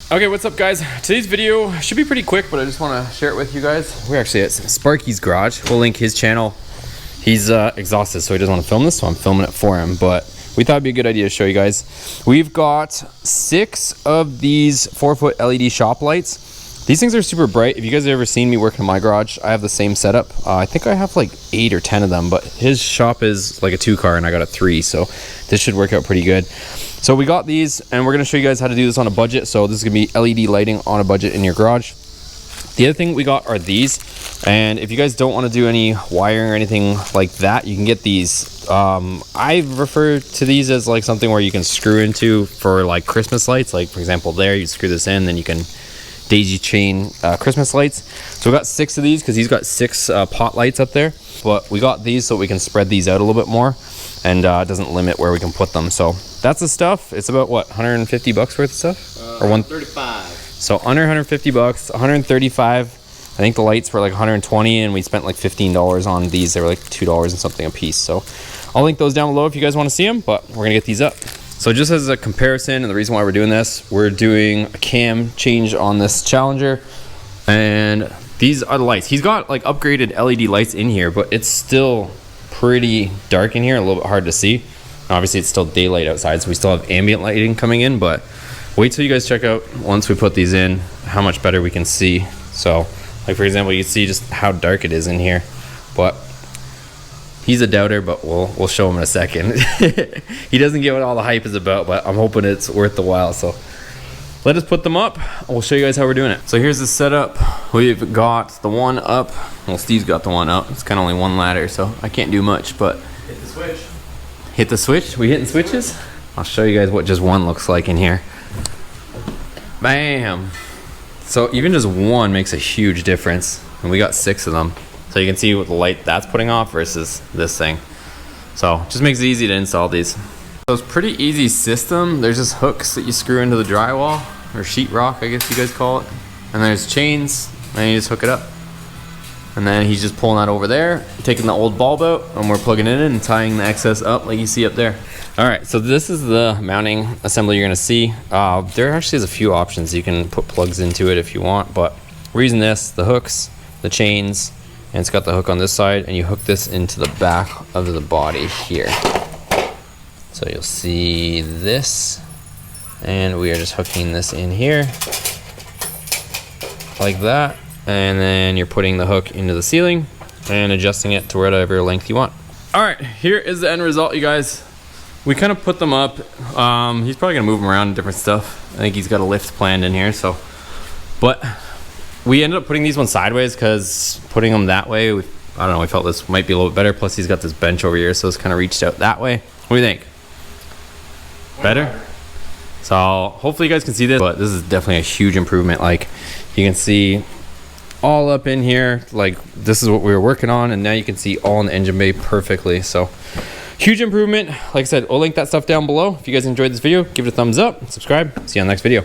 Okay, what's up guys? Today's video should be pretty quick, but I just want to share it with you guys. We're actually at Sparky's garage. We'll link his channel. He's exhausted, so he doesn't want to film this, so I'm filming it for him. But we thought it'd be a good idea to show you guys. We've got 6 of these 4-foot LED shop lights. These things are super bright. If you guys have ever seen me work in my garage, I have the same setup. I think I have like 8 or 10 of them, but his shop is like a 2-car and I got a 3, so this should work out pretty good. So we got these, and we're going to show you guys how to do this on a budget. So this is going to be LED lighting on a budget in your garage. The other thing we got are these, and if you guys don't want to do any wiring or anything like that, you can get these. I refer to these as like something where you can screw into for like Christmas lights. Like for example, there you screw this in, then you can daisy chain Christmas lights. So we got 6 of these because he's got 6 pot lights up there. But we got these so we can spread these out a little bit more, and it doesn't limit where we can put them. So that's the stuff. It's about what, 150 bucks worth of stuff, or 135. So under 150 bucks, 135. I think the lights were like 120, and we spent like $15 on these. They were like $2 and something a piece. So I'll link those down below if you guys want to see them. But we're gonna get these up. So just as a comparison, and the reason why we're doing this, we're doing a cam change on this Challenger, and these are the lights. He's got like upgraded LED lights in here, but it's still pretty dark in here, a little bit hard to see. Obviously it's still daylight outside, so we still have ambient lighting coming in, but wait till you guys check out once we put these in how much better we can see. So like for example, you can see just how dark it is in here, but he's a doubter, but we'll show him in a second. He doesn't get what all the hype is about, but I'm hoping it's worth the while. So let us put them up. We'll show you guys how we're doing it. So here's the setup. We've got the one up. Well, Steve's got the one up. It's kind of only one ladder, so I can't do much, but hit the switch. Hit the switch? We hitting switches? I'll show you guys what just one looks like in here. Bam. So even just one makes a huge difference, and we got 6 of them. So you can see what the light that's putting off versus this thing. So just makes it easy to install these. So it's pretty easy system. There's just hooks that you screw into the drywall, or sheetrock I guess you guys call it. And there's chains, and you just hook it up. And then he's just pulling that over there, taking the old bulb out, and we're plugging it in and tying the excess up like you see up there. All right, so this is the mounting assembly you're gonna see. There actually is a few options. You can put plugs into it if you want, but we're using this, the hooks, the chains, and it's got the hook on this side, and you hook this into the back of the body here. So you'll see this, and we are just hooking this in here like that, and then you're putting the hook into the ceiling and adjusting it to whatever length you want. All right, here is the end result, you guys. We kind of put them up. He's probably gonna move them around and different stuff. I think he's got a lift planned in here, so. But we ended up putting these ones sideways because putting them that way, I don't know, we felt this might be a little bit better. Plus he's got this bench over here, so it's kind of reached out that way. What do you think? Better? So hopefully you guys can see this, but this is definitely a huge improvement. Like you can see all up in here, like this is what we were working on, and now you can see all in the engine bay perfectly. So huge improvement. Like I said, I'll link that stuff down below. If you guys enjoyed this video, give it a thumbs up, subscribe, see you on the next video.